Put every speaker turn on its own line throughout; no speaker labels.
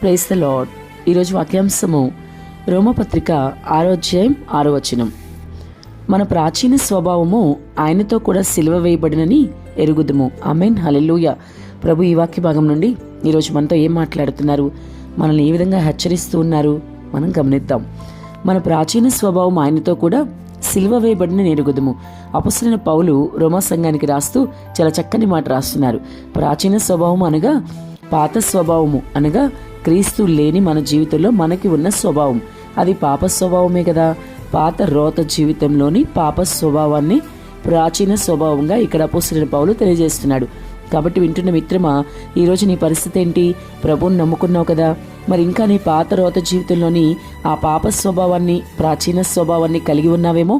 Praise the lord. ఈరోజు వాక్యాంశము రోమపత్రిక 6వ అధ్యాయం 6వ వచనం. మన ప్రాచీన స్వభావము ఆయనతో కూడా సిలువ వేయబడినని ఎరుగుదుము. ఆమేన్, హల్లెలూయా. ప్రభు ఈ వాక్య భాగం నుండి ఈరోజు మనతో ఏం మాట్లాడుతున్నారు, మనల్ని ఏ విధంగా హెచ్చరిస్తూ ఉన్నారు మనం గమనిద్దాం. మన ప్రాచీన స్వభావం ఆయనతో కూడా సిలువ వేయబడిన ఎరుగుదుము. అపొస్తలుడైన పౌలు రోమా సంఘానికి రాస్తూ చాలా చక్కని మాట రాస్తున్నారు. ప్రాచీన స్వభావం అనగా పాత స్వభావము, అనగా క్రీస్తు లేని మన జీవితంలో మనకి ఉన్న స్వభావం. అది పాప స్వభావమే కదా. పాత రోత జీవితంలోని పాప స్వభావాన్ని ప్రాచీన స్వభావంగా ఇక్కడ అపొస్తలుడైన పౌలు తెలియజేస్తున్నాడు. కాబట్టి వింటున్న మిత్రమా, ఈరోజు నీ పరిస్థితి ఏంటి? ప్రభువుని నమ్ముకున్నావు కదా, మరి ఇంకా నీ పాత రోత జీవితంలోని ఆ పాప స్వభావాన్ని, ప్రాచీన స్వభావాన్ని కలిగి ఉన్నావేమో.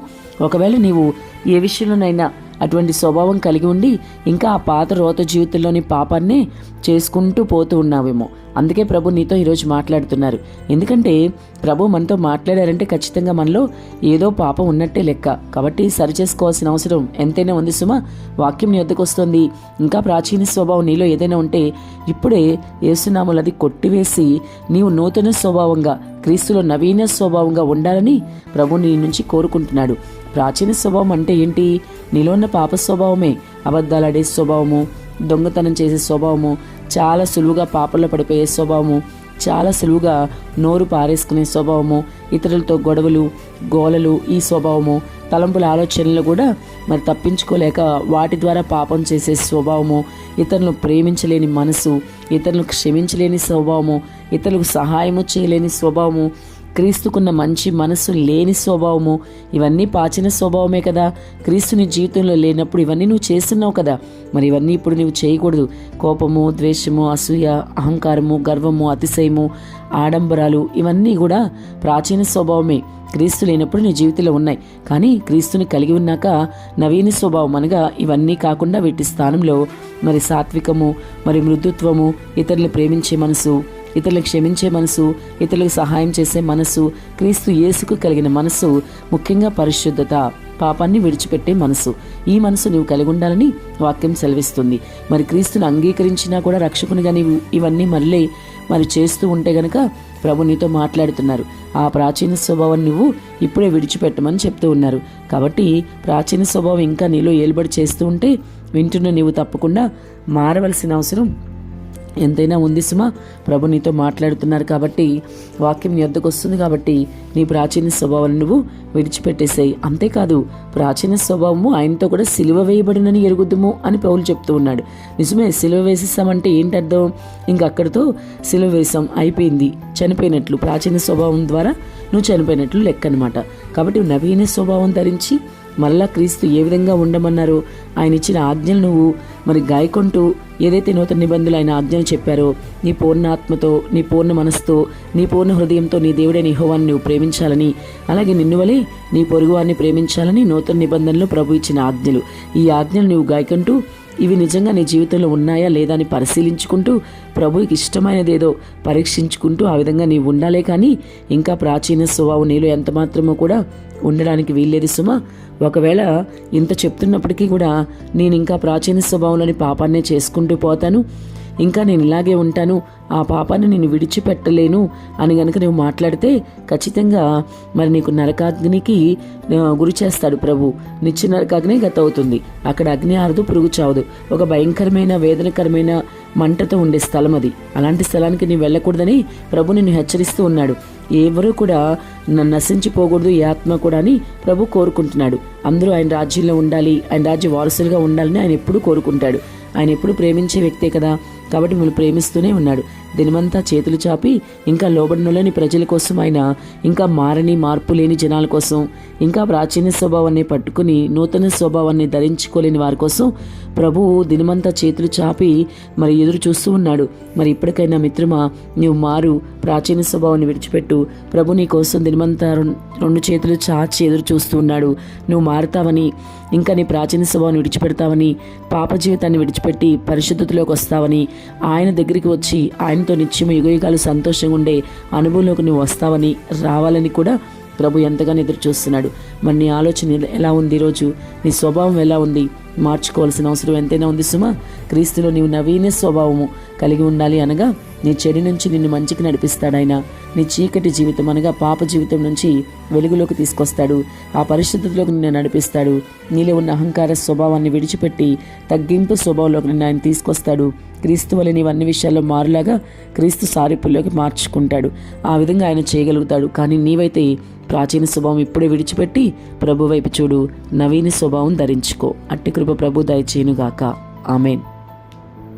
ఒకవేళ నీవు ఏ విషయంలోనైనా అటువంటి స్వభావం కలిగి ఉండి ఇంకా ఆ పాత రోత జీవితంలోని పాపాన్నే చేసుకుంటూ పోతూ ఉన్నావేమో. అందుకే ప్రభు నీతో ఈరోజు మాట్లాడుతున్నారు. ఎందుకంటే ప్రభు మనతో మాట్లాడారంటే ఖచ్చితంగా మనలో ఏదో పాపం ఉన్నట్టే లెక్క. కాబట్టి సరిచేసుకోవాల్సిన అవసరం ఎంతైనా ఉంది సుమా. వాక్యం నీ వద్దకు వస్తుంది. ఇంకా ప్రాచీన స్వభావం నీలో ఏదైనా ఉంటే ఇప్పుడే యేసునామములో అది కొట్టివేసి నీవు నూతన స్వభావంగా, క్రీస్తులో నవీన స్వభావంగా ఉండాలని ప్రభు నీ నుంచి కోరుకుంటున్నాడు. ప్రాచీన స్వభావం అంటే ఏంటి? నీలో ఉన్న పాప స్వభావమే. అబద్ధాలాడే స్వభావము, దొంగతనం చేసే స్వభావము, చాలా సులువుగా పాపంలో పడిపోయే స్వభావము, చాలా సులువుగా నోరు పారేసుకునే స్వభావము, ఇతరులతో గొడవలు, గోలలు, ఈ స్వభావము, తలంపుల ఆలోచనలు కూడా మరి తప్పించుకోలేక వాటి ద్వారా పాపం చేసే స్వభావము, ఇతరులను ప్రేమించలేని మనసు, ఇతరులను క్షమించలేని స్వభావము, ఇతరులకు సహాయము చేయలేని స్వభావము, క్రీస్తుకున్న మంచి మనస్సు లేని స్వభావము, ఇవన్నీ ప్రాచీన స్వభావమే కదా. క్రీస్తుని జీవితంలో లేనప్పుడు ఇవన్నీ నువ్వు చేస్తున్నావు కదా. మరి ఇవన్నీ ఇప్పుడు నువ్వు చేయకూడదు. కోపము, ద్వేషము, అసూయ, అహంకారము, గర్వము, అతిశయము, ఆడంబరాలు, ఇవన్నీ కూడా ప్రాచీన స్వభావమే. క్రీస్తు లేనప్పుడు నీ జీవితంలో ఉన్నాయి. కానీ క్రీస్తుని కలిగి ఉన్నాక నవీన స్వభావం అనగా ఇవన్నీ కాకుండా వీటి స్థానంలో మరి సాత్వికము, మరి మృదుత్వము, ఇతరులు ప్రేమించే మనసు, ఇతరులకు క్షమించే మనసు, ఇతరులకు సహాయం చేసే మనసు, క్రీస్తు యేసుకు కలిగిన మనసు, ముఖ్యంగా పరిశుద్ధత, పాపాన్ని విడిచిపెట్టే మనసు, ఈ మనసు నీవు కలిగి ఉండాలని వాక్యం సెలవిస్తుంది. మరి క్రీస్తుని అంగీకరించినా కూడా రక్షకునిగా నీవు ఇవన్నీ మళ్ళీ మరి చేస్తూ ఉంటే గనక ప్రభు నీతో మాట్లాడుతున్నారు. ఆ ప్రాచీన స్వభావం నువ్వు ఇప్పుడే విడిచిపెట్టమని చెప్తూ ఉన్నారు. కాబట్టి ప్రాచీన స్వభావం ఇంకా నీలో ఏలుబడి చేస్తూ ఉంటే వింటున్న నీవు తప్పకుండా మారవలసిన అవసరం ఎంతైనా ఉంది సుమా. ప్రభు నీతో మాట్లాడుతున్నారు కాబట్టి, వాక్యం నీ వద్దకు వస్తుంది కాబట్టి నీ ప్రాచీన స్వభావాన్ని నువ్వు విడిచిపెట్టేసాయి. అంతేకాదు, ప్రాచీన స్వభావము ఆయనతో కూడా సిలువ వేయబడినని ఎరుగుదుము అని పౌలు చెప్తూ ఉన్నాడు. నిజమే, సిలువ వేసేసామంటే ఏంటి అర్థం? ఇంక అక్కడితో సిలువ వేసాం, అయిపోయింది, చనిపోయినట్లు. ప్రాచీన స్వభావం ద్వారా నువ్వు చనిపోయినట్లు లెక్క అనమాట. కాబట్టి నవీన స్వభావం ధరించి మళ్ళా క్రీస్తు ఏ విధంగా ఉండమన్నారో ఆయన ఇచ్చిన ఆజ్ఞలు నువ్వు మరి గాయకుంటూ ఏదైతే నూతన నిబంధనలు ఆయన ఆజ్ఞలు చెప్పారో, నీ పూర్ణ ఆత్మతో, నీ పూర్ణ మనసుతో, నీ పూర్ణ హృదయంతో నీ దేవుడైన యెహోవాను నువ్వు ప్రేమించాలని, అలాగే నిన్ను వలె నీ పొరుగువారిని ప్రేమించాలని నూతన నిబంధనలు ప్రభు ఇచ్చిన ఆజ్ఞలు. ఈ ఆజ్ఞలు నువ్వు గాయకుంటూ ఇవి నిజంగా నీ జీవితంలో ఉన్నాయా లేదా అని పరిశీలించుకుంటూ ప్రభువుకి ఇష్టమైనదేదో పరీక్షించుకుంటూ ఆ విధంగా నీవు ఉండాలే. కానీ ఇంకా ప్రాచీన స్వభావం నీలో ఎంత మాత్రమో కూడా ఉండడానికి వీల్లేదు సుమా. ఒకవేళ ఇంత చెప్తున్నప్పటికీ కూడా నేను ఇంకా ప్రాచీన స్వభావంలోని పాపాన్నే చేసుకుంటూ పోతాను, ఇంకా నేను ఇలాగే ఉంటాను, ఆ పాపాన్ని నేను విడిచిపెట్టలేను అని గనుక నువ్వు మాట్లాడితే ఖచ్చితంగా మరి నీకు నరకాగ్నికి గురి చేస్తాడు ప్రభు. నిత్య నరకాగ్ని గత అవుతుంది. అక్కడ అగ్ని ఆరదు, పురుగు చావదు. ఒక భయంకరమైన వేదనకరమైన మంటతో ఉండే స్థలం అది. అలాంటి స్థలానికి నీవు వెళ్ళకూడదని ప్రభు నిన్ను హెచ్చరిస్తూ ఉన్నాడు. ఎవరూ కూడా నశించిపోకూడదు, ఈ ఆత్మ కూడా అని ప్రభు కోరుకుంటున్నాడు. అందరూ ఆయన రాజ్యంలో ఉండాలి, ఆయన రాజ్య వారసులుగా ఉండాలని ఆయన ఎప్పుడూ కోరుకుంటాడు. ఆయన ఎప్పుడు ప్రేమించే వ్యక్తే కదా. కాబట్టి మిమ్మల్ని ప్రేమిస్తూనే ఉన్నాడు. దినమంతా చేతులు చాపి ఇంకా లోబడినలోని ప్రజల కోసం ఆయన, ఇంకా మారని మార్పు లేని జనాల కోసం, ఇంకా ప్రాచీన స్వభావాన్ని పట్టుకుని నూతన స్వభావాన్ని ధరించుకోలేని వారి కోసం ప్రభువు దినమంతా చేతులు చాపి మరి ఎదురు చూస్తూ ఉన్నాడు. మరి ఇప్పటికైనా మిత్రమా, నీవు మారు, ప్రాచీన స్వభావాన్ని విడిచిపెట్టు. ప్రభు నీ కోసం దినమంతా రెండు చేతులు చాచి ఎదురు చూస్తూ ఉన్నాడు. నువ్వు మారుతావని, ఇంకా నీ ప్రాచీన స్వభావాన్ని విడిచిపెడతావని, పాప జీవితాన్ని విడిచిపెట్టి పరిశుద్ధతలోకి వస్తావని, ఆయన దగ్గరికి వచ్చి ఆయనతో నిత్యం యుగయుగాలు సంతోషంగా ఉండే అనుభవంలోకి నువ్వు వస్తావని, రావాలని కూడా ప్రభు ఎంతగానో ఎదురు చూస్తున్నాడు. మరి నీ ఆలోచన ఎలా ఉంది? ఈరోజు నీ స్వభావం ఎలా ఉంది? మార్చుకోవాల్సిన అవసరం ఎంతైనా ఉంది సుమా. క్రీస్తులో నీవు నవీన స్వభావము కలిగి ఉండాలి అనగా నీ చెడు నుంచి నిన్ను మంచికి నడిపిస్తాడు ఆయన. నీ చీకటి జీవితం అనగా పాప జీవితం నుంచి వెలుగులోకి తీసుకొస్తాడు. ఆ పరిశుద్ధతలోకి నిన్ను నడిపిస్తాడు. నీలో ఉన్న అహంకార స్వభావాన్ని విడిచిపెట్టి తగ్గింపు స్వభావంలోకి నిన్ను ఆయన తీసుకొస్తాడు. క్రీస్తు వల్ల నీవు అన్ని విషయాల్లో మారులాగా క్రీస్తు సారూప్యంలోకి మార్చుకుంటాడు. ఆ విధంగా ఆయన చేయగలుగుతాడు. కానీ నీవైతే ప్రాచీన స్వభావం ఇప్పుడే విడిచిపెట్టి ప్రభు వైపు చూడు, నవీన స్వభావం ధరించుకో. అట్టి కృప ప్రభు దయచేయునుగాక. ఆమేన్.